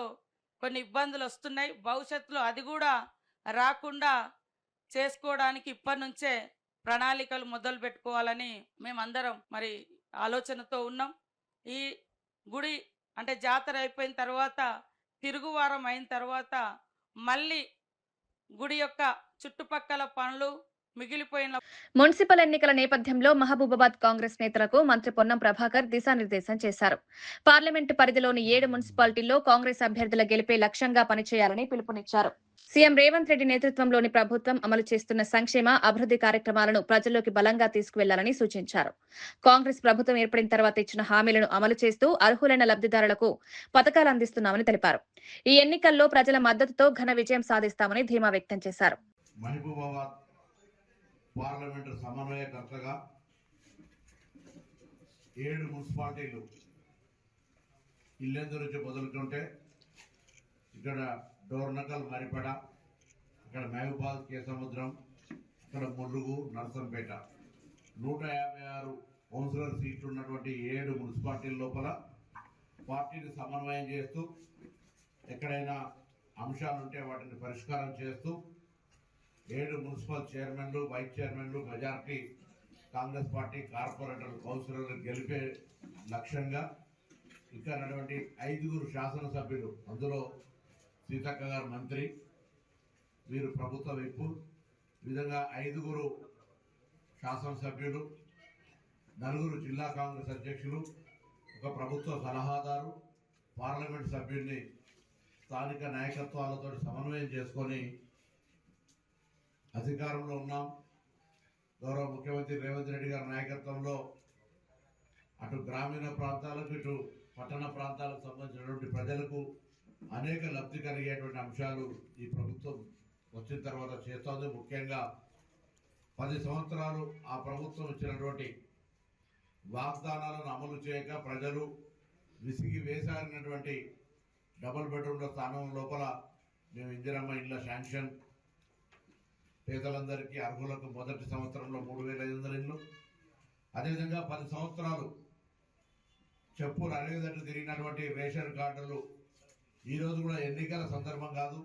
కొన్ని ఇబ్బందులు వస్తున్నాయి. భవిష్యత్తులో అది కూడా రాకుండా చేసుకోవడానికి ఇప్పటి నుంచే ప్రణాళికలు మొదలు పెట్టుకోవాలని మేమందరం మరి ఆలోచనతో ఉన్నాం. ఈ గుడి అంటే జాతర అయిపోయిన తర్వాత తిరుగువారం అయిన తర్వాత మళ్ళీ గుడి యొక్క చుట్టుపక్కల పనులు మిగిలిపోయిన మున్సిపల్ ఎన్నికల నేపథ్యంలో మహబూబాబాద్ కాంగ్రెస్ నేతలకు మంత్రి పొన్నం ప్రభాకర్ దిశానిర్దేశం చేశారు. పార్లమెంటు పరిధిలోని 7 మున్సిపాలిటీల్లో కాంగ్రెస్ అభ్యర్థుల గెలిపే లక్ష్యంగా పనిచేయాలని పిలుపునిచ్చారు. సీఎం రేవంత్ రెడ్డి నేతృత్వంలోని ప్రభుత్వం అమలు చేస్తున్న సంక్షేమ అభివృద్ధి కార్యక్రమాలను ప్రజల్లోకి బలంగా తీసుకువెళ్లాలని సూచించారు. కాంగ్రెస్ ప్రభుత్వం ఏర్పడిన తర్వాత ఇచ్చిన హామీలను అమలు చేస్తూ అర్హులైన లబ్ధిదారులకు పథకాలు అందిస్తున్నామని తెలిపారు. ఈ ఎన్నికల్లో ప్రజల మద్దతుతో ఘన విజయం సాధిస్తామని ధీమా వ్యక్తం చేశారు. మహబూబాబాద్ పార్లమెంటు సమన్వయకర్తగా 7 మున్సిపాలిటీలు ఇల్లెందు నుంచి మొదలుకుంటే ఇక్కడ డోర్నకల్, మరిపడ, ఇక్కడ మహబూబాద్, కేసముద్రం, ఇక్కడ ములుగు, నర్సంపేట 156 కౌన్సిలర్ సీట్లు ఉన్నటువంటి 7 మున్సిపాలిటీల లోపల పార్టీని సమన్వయం చేస్తూ ఎక్కడైనా అంశాలుంటే వాటిని పరిష్కారం చేస్తూ 7 మున్సిపల్ చైర్మన్లు, వైస్ చైర్మన్లు మెజార్టీ కాంగ్రెస్ పార్టీ కార్పొరేటర్లు, కౌన్సిలర్లు గెలిపే లక్ష్యంగా ఇక్కడ ఉన్నటువంటి 5 శాసనసభ్యులు, అందులో సీతక్క గారు మంత్రి, వీరు ప్రభుత్వ విప్పు, విధంగా 5 శాసనసభ్యులు, 4 జిల్లా కాంగ్రెస్ అధ్యక్షులు, ఒక ప్రభుత్వ సలహాదారు, పార్లమెంట్ సభ్యుల్ని స్థానిక నాయకత్వాలతో సమన్వయం చేసుకొని అధికారంలో ఉన్నాం. గౌరవ ముఖ్యమంత్రి రేవంత్ రెడ్డి గారి నాయకత్వంలో అటు గ్రామీణ ప్రాంతాలకు ఇటు పట్టణ ప్రాంతాలకు సంబంధించినటువంటి ప్రజలకు అనేక లబ్ధి కలిగేటువంటి అంశాలు ఈ ప్రభుత్వం వచ్చిన తర్వాత చేస్తోంది. ముఖ్యంగా 10 సంవత్సరాలు ఆ ప్రభుత్వం ఇచ్చినటువంటి వాగ్దానాలను అమలు చేయక ప్రజలు విసిగి వేసారినటువంటి డబుల్ బెడ్రూమ్ల స్థానం లోపల మేము ఇందిరమ్మ ఇళ్ల శాంక్షన్, పేదలందరికీ అర్హులకు మొదటి సంవత్సరంలో 3,500 ఇళ్ళు, అదేవిధంగా 10 సంవత్సరాలు చెప్పులు అడిగేటట్టు తిరిగినటువంటి రేషన్ కార్డులు ఈరోజు కూడా ఎన్నికల సందర్భం కాదు,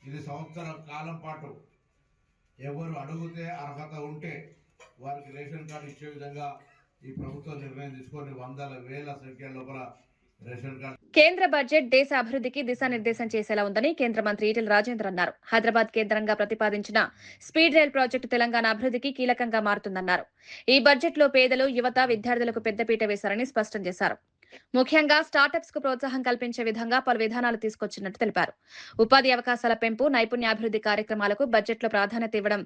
ఇది సంవత్సరం కాలం పాటు ఎవరు అడిగితే అర్హత ఉంటే వారికి రేషన్ కార్డు ఇచ్చే విధంగా ఈ ప్రభుత్వం నిర్ణయం తీసుకొని 100,000 సంఖ్య లోపల రేషన్ కార్డు. కేంద్ర బడ్జెట్ దేశ అభివృద్ధికి దిశానిర్దేశం చేసేలా ఉందని కేంద్ర మంత్రి ఈటెల రాజేందర్ అన్నారు. హైదరాబాద్ కేంద్రంగా ప్రతిపాదించిన స్పీడ్ రైల్ ప్రాజెక్టు తెలంగాణ అభివృద్ధికి కీలకంగా మారుతుందన్నారు. ఈ బడ్జెట్లో పేదలు, యువత, విద్యార్థులకు పెద్దపీట వేశారని స్పష్టం చేశారు. ముఖ్యంగా స్టార్టప్స్ కు ప్రోత్సాహం కల్పించే విధంగా పలు విధానాలు తీసుకొచ్చినట్టు తెలిపారు. ఉపాధి అవకాశాల పెంపు, నైపుణ్యాభివృద్ధి కార్యక్రమాలకు బడ్జెట్లో ప్రాధాన్యత ఇవ్వడం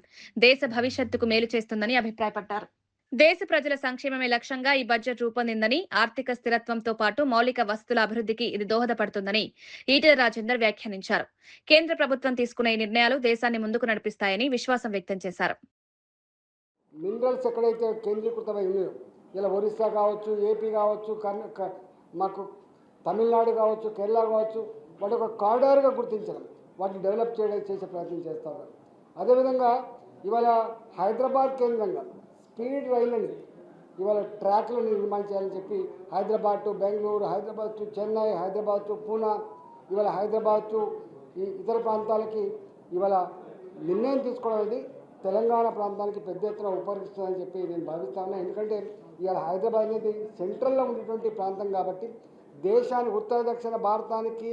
దేశ భవిష్యత్తుకు మేలు చేస్తుందని అభిప్రాయపడ్డారు. దేశ ప్రజల సంక్షేమమే లక్ష్యంగా ఈ బడ్జెట్ రూపొందిందని, ఆర్థిక స్థిరత్వంతో పాటు మౌలిక వసతుల అభివృద్ధికి ఇది దోహదపడుతుందని ఈటెల రాజేందర్ వ్యాఖ్యానించారు. కేంద్ర ప్రభుత్వం తీసుకున్న ఈ నిర్ణయాలు దేశాన్ని ముందుకు నడిపిస్తాయని విశ్వాసం వ్యక్తం చేశారు. మినరల్స్ ఎక్కడైతే కేంద్రీకృతమై ఉన్నాయో, ఇలా ఒరిస్సా కావచ్చు, ఏపీ కావచ్చు, మాకు తమిళనాడు కావచ్చు, కేరళ కావచ్చు, వాటి ఒక కారిడార్గా గుర్తించడం, వాటిని డెవలప్ చేసే ప్రయత్నం చేస్తూ ఉన్నారు. అదేవిధంగా ఇవాళ హైదరాబాద్ కేంద్రంగా స్పీడ్ రైళ్ళని, ఇవాళ ట్రాక్లను నిర్మాణం చేయాలని చెప్పి Hyderabad to Bengaluru, Hyderabad to Chennai, Hyderabad to Poona, ఇవాళ హైదరాబాద్ టు ఈ ఇతర ప్రాంతాలకి ఇవాళ నిర్ణయం తీసుకోవడం అనేది తెలంగాణ ప్రాంతానికి పెద్ద ఎత్తున ఉపకరిస్తుందని చెప్పి నేను భావిస్తాను. ఎందుకంటే ఇవాళ హైదరాబాద్ అనేది సెంట్రల్లో ఉన్నటువంటి ప్రాంతం కాబట్టి, దేశాన్ని ఉత్తర దక్షిణ భారతానికి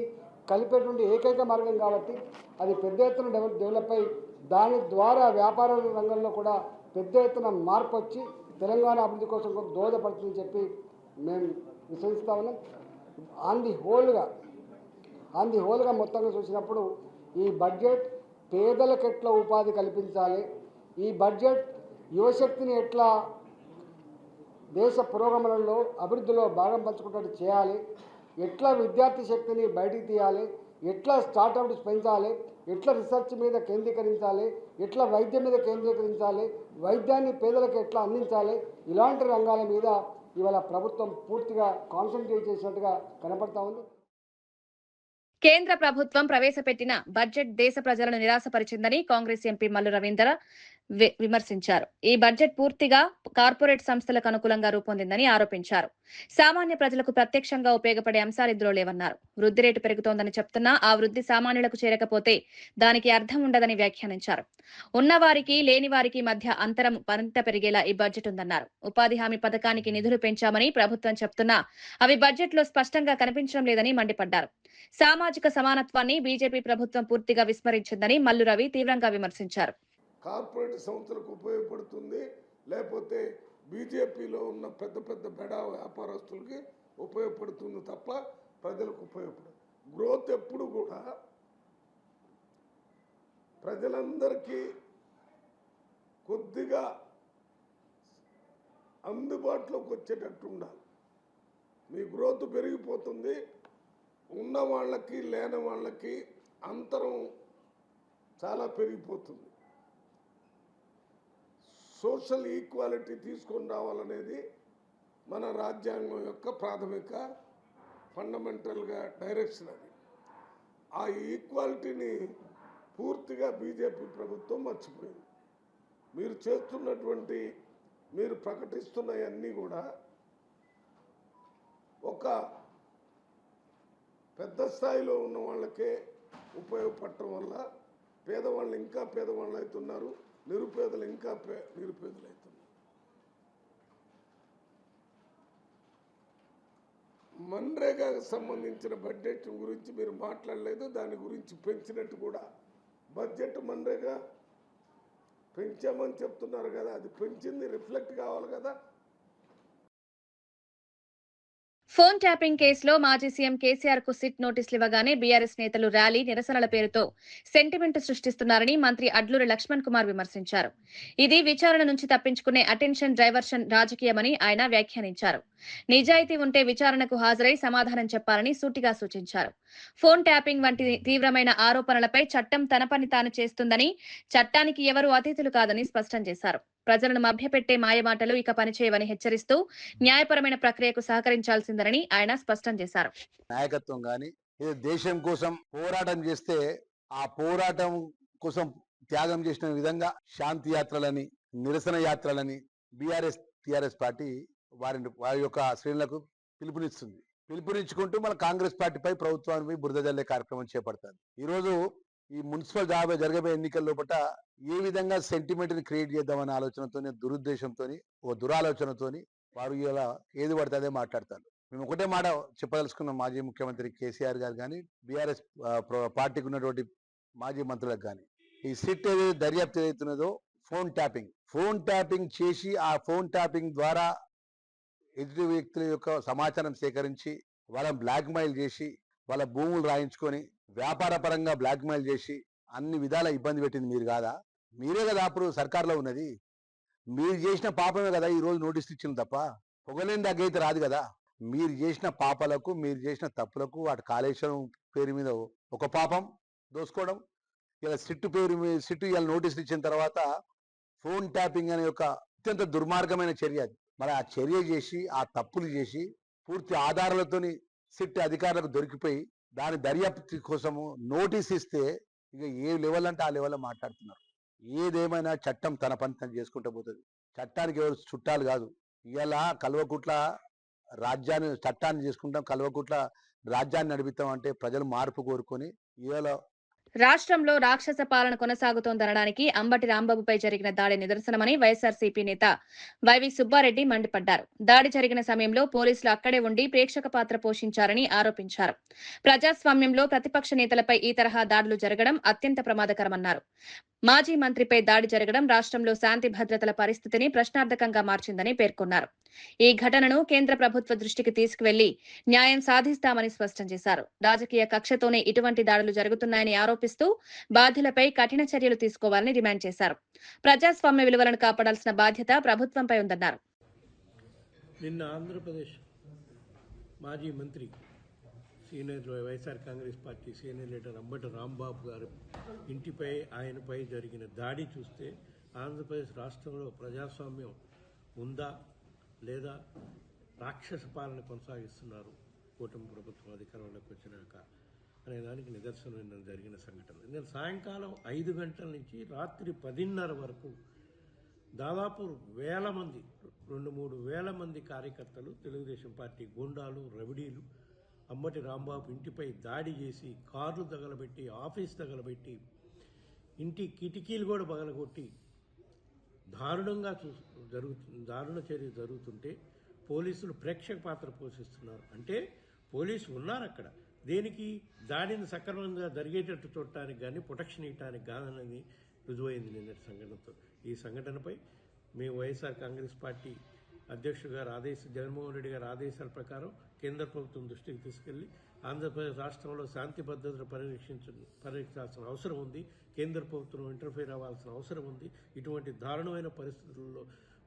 కలిపేటువంటి ఏకైక మార్గం కాబట్టి అది పెద్ద ఎత్తున డెవలప్ అయ్యి దాని ద్వారా వ్యాపార రంగంలో కూడా పెద్ద ఎత్తున మార్పు వచ్చి తెలంగాణ అభివృద్ధి కోసం దోహదపడుతుందని చెప్పి మేము విశ్వసిస్తా ఉన్నాం. ఆన్ ది హోల్గా మొత్తంగా చూసినప్పుడు ఈ బడ్జెట్ పేదలకు ఎట్లా ఉపాధి కల్పించాలి, ఈ బడ్జెట్ యువశక్తిని ఎట్లా దేశ పురోగమనంలో అభివృద్ధిలో భాగం పంచుకున్నట్టు చేయాలి, ఎట్లా విద్యార్థి శక్తిని బయటికి తీయాలి, ఎట్లా స్టార్టప్స్ పెంచాలి, ఎట్లా రీసెర్చ్ మీద కేంద్రీకరించాలి, ఎట్లా వైద్యం మీద కేంద్రీకరించాలి, వైద్యాన్ని పేదలకు ఎట్లా అందించాలి, ఇలాంటి రంగాల మీద ఇవాళ ప్రభుత్వం పూర్తిగా కాన్సన్ట్రేట్ చేసినట్టుగా కనపడతా ఉంది. కేంద్ర ప్రభుత్వం ప్రవేశపెట్టిన బడ్జెట్ దేశ ప్రజలను నిరాశపరిచిందని కాంగ్రెస్ ఎంపీ మల్లు రవీందర్ విమర్శించారు. ఈ బడ్జెట్ పూర్తిగా కార్పొరేట్ సంస్థలకు అనుకూలంగా రూపొందిందని ఆరోపించారు. సామాన్య ప్రజలకు ప్రత్యక్షంగా ఉపయోగపడే అంశాలు ఇందులో లేవన్నారు. వృద్ధి రేటు పెరుగుతోందని చెప్తున్నా ఆ వృద్ధి సామాన్యులకు చేరకపోతే దానికి అర్థం ఉండదని వ్యాఖ్యానించారు. ఉన్నవారికి లేని వారికి మధ్య అంతరం మరింత పెరిగేలా ఈ బడ్జెట్ ఉందన్నారు. ఉపాధి హామీ పథకానికి నిధులు పెంచామని ప్రభుత్వం చెప్తున్నా అవి బడ్జెట్ లో స్పష్టంగా కనిపించడం లేదని మండిపడ్డారు. సామాజిక సమానత్వాన్ని బీజేపీ ప్రభుత్వం పూర్తిగా విస్మరించిందని మల్లు రవి తీవ్రంగా విమర్శించారు. కార్పొరేట్ సంస్థలకు ఉపయోగపడుతుంది, లేకపోతే బీజేపీలో ఉన్న పెద్ద పెద్ద బెడా వ్యాపారస్తులకి ఉపయోగపడుతుంది తప్ప ప్రజలకు ఉపయోగపడదు. గ్రోత్ ఎప్పుడు కూడా ప్రజలందరికీ కొద్దిగా అందుబాటులోకి వచ్చేటట్టు ఉండాలి. మీ గ్రోత్ పెరిగిపోతుంది, ఉన్న వాళ్ళకి లేని వాళ్ళకి అంతరం చాలా పెరిగిపోతుంది. సోషల్ ఈక్వాలిటీ తీసుకొని రావాలనేది మన రాజ్యాంగం యొక్క ప్రాథమిక ఫండమెంటల్గా డైరెక్షన్. అది ఆ ఈక్వాలిటీని పూర్తిగా బీజేపీ ప్రభుత్వం మర్చిపోయింది. మీరు చేస్తున్నటువంటి, మీరు ప్రకటిస్తున్నవన్నీ కూడా ఒక పెద్ద స్థాయిలో ఉన్న వాళ్ళకే ఉపయోగపడటం వల్ల పేదవాళ్ళు ఇంకా పేదవాళ్ళు అవుతున్నారు, నిరుపేదలు ఇంకా నిరుపేదలు అవుతున్నారు. మన్రేగాకు సంబంధించిన బడ్జెట్ గురించి మీరు మాట్లాడలేదు, దాని గురించి పెంచినట్టు కూడా బడ్జెట్ మన్రేగా పెంచామని చెప్తున్నారు కదా, అది పెంచింది రిఫ్లెక్ట్ కావాలి కదా. ఫోన్ ట్యాపింగ్ కేసులో మాజీ సీఎం కేసీఆర్ కు సిట్ నోటీసులు ఇవ్వగానే బీఆర్ఎస్ నేతలు ర్యాలీ, నిరసనల పేరుతో సెంటిమెంట్ సృష్టిస్తున్నారని మంత్రి అడ్లూరి లక్ష్మణ్ కుమార్ విమర్శించారు. ఇది విచారణ నుంచి తప్పించుకునే అటెన్షన్ డైవర్షన్ రాజకీయమని ఆయన వ్యాఖ్యానించారు. నిజాయితీ ఉంటే విచారణకు హాజరై సమాధానం చెప్పాలని సూటిగా సూచించారు. ఫోన్ ట్యాపింగ్ వంటి తీవ్రమైన ఆరోపణలపై చట్టం తన పని తాను చేస్తుందని, చట్టానికి ఎవరూ అతిథులు కాదని స్పష్టం చేశారు. ప్రజలను మభ్యపెట్టే మాయమాటలు ఇక పనిచేయవని హెచ్చరిస్తూ న్యాయపరమైన ప్రక్రియకు సహకరించాల్సిందని ఆయన స్పష్టం చేశారు. నాయకత్వం గాని దేశం కోసం పోరాటం చేస్తే ఆ పోరాటం కోసం త్యాగం చేసిన విధంగా శాంతి యాత్రలని, నిరసన యాత్రలని టిఆర్ఎస్ పార్టీ వారి యొక్క శ్రేణులకు పిలుపునిచ్చుకుంటూ మన కాంగ్రెస్ పార్టీపై ప్రభుత్వానికి బురద జల్లే కార్యక్రమం చేపడతారు. ఈరోజు ఈ మున్సిపల్ జరగబోయే ఎన్నికల లోపల ఏ విధంగా సెంటిమెంట్ ని క్రియేట్ చేద్దామనే ఆలోచనతోని, దురుద్దేశంతోని, దురాలోచనతోని వారు ఇలా ఏది పడితే అదే మాట్లాడతారు. మేము ఒకటే మాట చెప్పదలుచుకున్నాం మాజీ ముఖ్యమంత్రి కేసీఆర్ గారు కానీ, బీఆర్ఎస్ పార్టీకి ఉన్నటువంటి మాజీ మంత్రులకు కానీ, ఈ సిట్ ఏదైతే దర్యాప్తు ఏదైతున్నదో ఫోన్ ట్యాపింగ్ చేసి ఆ ఫోన్ ట్యాపింగ్ ద్వారా ఎదుటి వ్యక్తుల యొక్క సమాచారం సేకరించి వాళ్ళని బ్లాక్మెయిల్ చేసి వాళ్ళ భూములు రాయించుకొని వ్యాపార పరంగా బ్లాక్మెయిల్ చేసి అన్ని విధాల ఇబ్బంది పెట్టింది మీరు కాదా? మీరే కదా అప్పుడు సర్కార్లో ఉన్నది. మీరు చేసిన పాపమే కదా ఈ రోజు నోటీసులు ఇచ్చింది తప్ప పొగలేని దగ్గరైతే రాదు కదా. మీరు చేసిన పాపాలకు, మీరు చేసిన తప్పులకు, వాటి కాళేశ్వరం పేరు మీద ఒక పాపం దోసుకోవడం, ఇలా సిట్టు ఇలా నోటీసులు ఇచ్చిన తర్వాత ఫోన్ ట్యాపింగ్ అనే ఒక అత్యంత దుర్మార్గమైన చర్య అది. మరి ఆ చర్య చేసి, ఆ తప్పులు చేసి పూర్తి ఆధారాలతోని సిట్ అధికారులకు దొరికిపోయి దాని దర్యాప్తు కోసము నోటీస్ ఇస్తే ఇక ఏ లెవెల్ అంటే ఆ లెవెల్లో మాట్లాడుతున్నారు. ఏదేమైనా చట్టం తన పని తను చేసుకుంటూ పోతుంది. చట్టానికి ఎవరు చుట్టాలు కాదు. ఇలా కల్వకుట్ల చట్టాన్ని చేసుకుంటాం, కల్వకుట్ల రాజ్యాన్ని నడిపిస్తాం అంటే ప్రజలు మార్పు కోరుకొని ఇవాళ రాష్ట్రంలో రాక్షస పాలన కొనసాగుతోందనడానికి అంబటి రాంబాబుపై జరిగిన దాడి నిదర్శనమని వైఎస్ఆర్సీపీ నేత వైవి సుబ్బారెడ్డి మండిపడ్డారు. దాడి జరిగిన సమయంలో పోలీసులు అక్కడే ఉండి ప్రేక్షక పాత్ర పోషించారని ఆరోపించారు. ప్రజాస్వామ్యంలో ప్రతిపక్ష నేతలపై ఈ తరహా దాడులు జరగడం అత్యంత ప్రమాదకరమన్నారు. మాజీ మంత్రిపై దాడి జరగడం రాష్ట్రంలో శాంతి భద్రతల పరిస్థితిని ప్రశ్నార్థకంగా మార్చిందని పేర్కొన్నారు. ఈ ఘటనను కేంద్ర ప్రభుత్వ దృష్టికి తీసుకువెళ్లి న్యాయం సాధిస్తామని స్పష్టం చేశారు. రాజకీయ కక్షతోనే ఇటువంటి దాడులు జరుగుతున్నాయని ఆరోపిస్తూ బాధ్యులపై కఠిన చర్యలు తీసుకోవాలని డిమాండ్ చేశారు. ప్రజాస్వామ్య విలువలను కాపాడాల్సిన బాధ్యత ప్రభుత్వంపై ఉందన్నారు. నిన్న ఆంధ్రప్రదేశ్ మాజీ మంత్రి senior YSR Congress party senior leader Ambati Rambabu గారు ఇంటిపై ఆయనపై జరిగిన దాడి చూస్తే ఆంధ్రప్రదేశ్ రాష్ట్రంలో ప్రజాస్వామ్యం ఉందా లేదా రాక్షస పాలన కొనసాగిస్తున్నారు కూటమి ప్రభుత్వం అధికారంలోకి వచ్చినాక అనే దానికి నిదర్శనం జరిగిన సంఘటన. నేను సాయంకాలం 5 గంటల నుంచి రాత్రి 10:30 వరకు దాదాపు 1,000 మంది 2-3 వేల మంది కార్యకర్తలు, తెలుగుదేశం పార్టీ గుండాలు, రవిడీలు అంబటి రాంబాబు ఇంటిపై దాడి చేసి కార్లు తగలబెట్టి, ఆఫీస్ తగలబెట్టి, ఇంటి కిటికీలు కూడా పగలగొట్టి దారుణంగా దారుణ చర్య జరుగుతుంటే పోలీసులు ప్రేక్షక పాత్ర పోషిస్తున్నారు. అంటే పోలీసు ఉన్నారు అక్కడ, దేనికి? దాడిని సక్రమంగా జరిగేటట్టు చూడటానికి కానీ ప్రొటెక్షన్ ఇవ్వడానికి కాదన్నది రుజువైంది నిన్నటి సంఘటనతో. ఈ సంఘటనపై మేము వైఎస్ఆర్ కాంగ్రెస్ పార్టీ అధ్యక్షుడు గారు జగన్మోహన్ రెడ్డి గారి ఆదేశాల ప్రకారం కేంద్ర ప్రభుత్వం దృష్టికి తీసుకెళ్లి ఆంధ్రప్రదేశ్ రాష్ట్రంలో శాంతి భద్రతను పరిరక్షించాల్సిన అవసరం ఉంది. కేంద్ర ప్రభుత్వం ఇంటర్ఫీర్ అవ్వాల్సిన అవసరం ఉంది. ఇటువంటి దారుణమైన పరిస్థితుల్లో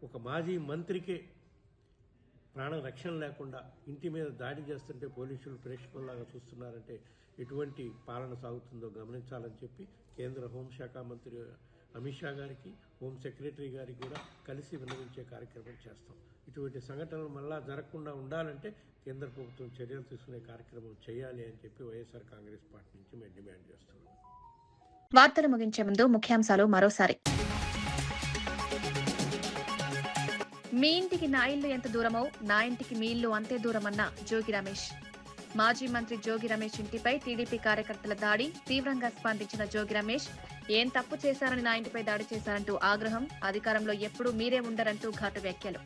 ఒక మాజీ మంత్రికే ప్రాణ రక్షణ లేకుండా ఇంటి మీద దాడి చేస్తుంటే పోలీసులు ప్రేక్షకుల్లాగా చూస్తున్నారంటే ఎటువంటి పాలన సాగుతుందో గమనించాలని చెప్పి కేంద్ర హోంశాఖ మంత్రి అమిత్ షా గారికి, హోం సెక్రటరీ గారికి కూడా కలిసి విన్నవించే కార్యక్రమం చేస్తాం. ఇటువంటి సంఘటనలు మళ్ళా జరగకుండా ఉండాలంటే కేంద్ర ప్రభుత్వం చర్యలు తీసుకునే కార్యక్రమం చేయాలి అని చెప్పి వైఎస్ఆర్ కాంగ్రెస్ పార్టీ నుంచి మేము డిమాండ్ చేస్తున్నాం. వార్తలు ముగించే ముందు ముఖ్యాంశాలు మరోసారి. మీ ఇంటికి నా ఇల్లు ఎంత దూరమో నా ఇంటికి మీ ఇల్లు అంతే దూరమన్న జోగి రమేష్. మాజీ మంత్రి జోగి రమేష్ ఇంటిపై టీడీపీ కార్యకర్తల దాడి, తీవ్రంగా స్పందించిన జోగి రమేష్ ఏం తప్పు చేశారని నా ఇంటిపై దాడి చేశారంటూ ఆగ్రహం, అధికారంలో ఎప్పుడూ మీరే ఉండరంటూ ఘాటు వ్యాఖ్యలు.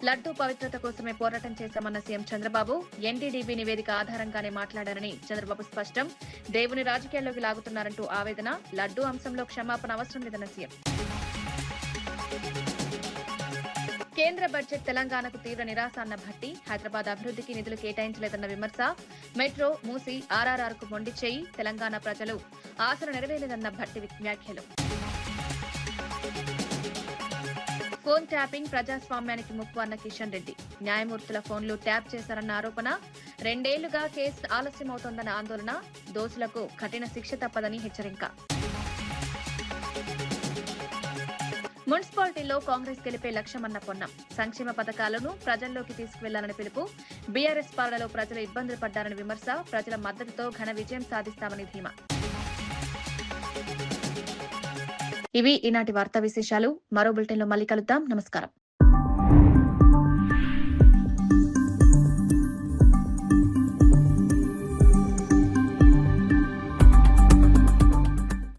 లడ్డూ పవిత్రత కోసమే పోరాటం చేశామన్న సీఎం చంద్రబాబు, ఎన్డీడీబీ నివేదిక ఆధారంగానే మాట్లాడారని చంద్రబాబు స్పష్టం. దేవుని రాజకీయాల్లోకి లాగుతున్నారంటూ ఆవేదన, లడ్డూ అంశంలో క్షమాపణ అవసరం లేదన్న సీఎం. కేంద్ర బడ్జెట్ తెలంగాణకు తీవ్ర నిరాశ అన్న భట్టి, హైదరాబాద్ అభివృద్ధికి నిధులు కేటాయించలేదన్న విమర్శ, మెట్రో, మూసి, ఆర్ఆర్ఆర్కు మొండి చేయి, తెలంగాణ ప్రజలు ఆశలు నెరవేరలేదన్న భట్టి వ్యాఖ్యలు. ఫోన్ ట్యాపింగ్ ప్రజాస్వామ్యానికి ముప్పు అన్న కిషన్ రెడ్డి, న్యాయమూర్తుల ఫోన్లు ట్యాప్ చేశారన్న ఆరోపణ, 2 ఏళ్లుగా కేసు ఆలస్యమవుతోందన్న ఆందోళన, దోషులకు కఠిన శిక్ష తప్పదని హెచ్చరిక. మున్సిపాలిటీలో కాంగ్రెస్ గెలిపే లక్ష్యమన్న పొన్నం, సంక్షేమ పథకాలను ప్రజల్లోకి తీసుకువెళ్లాలని పిలుపు, బీఆర్ఎస్ పాలనలో ప్రజలు ఇబ్బందులు పడ్డారని విమర్శ, ప్రజల మద్దతుతో ఘన విజయం సాధిస్తామని ధీమా. ఇవి ఈనాటి వార్తా విశేషాలు. మరో బులెటిన్లో మళ్ళీ కలుద్దాం. నమస్కారం.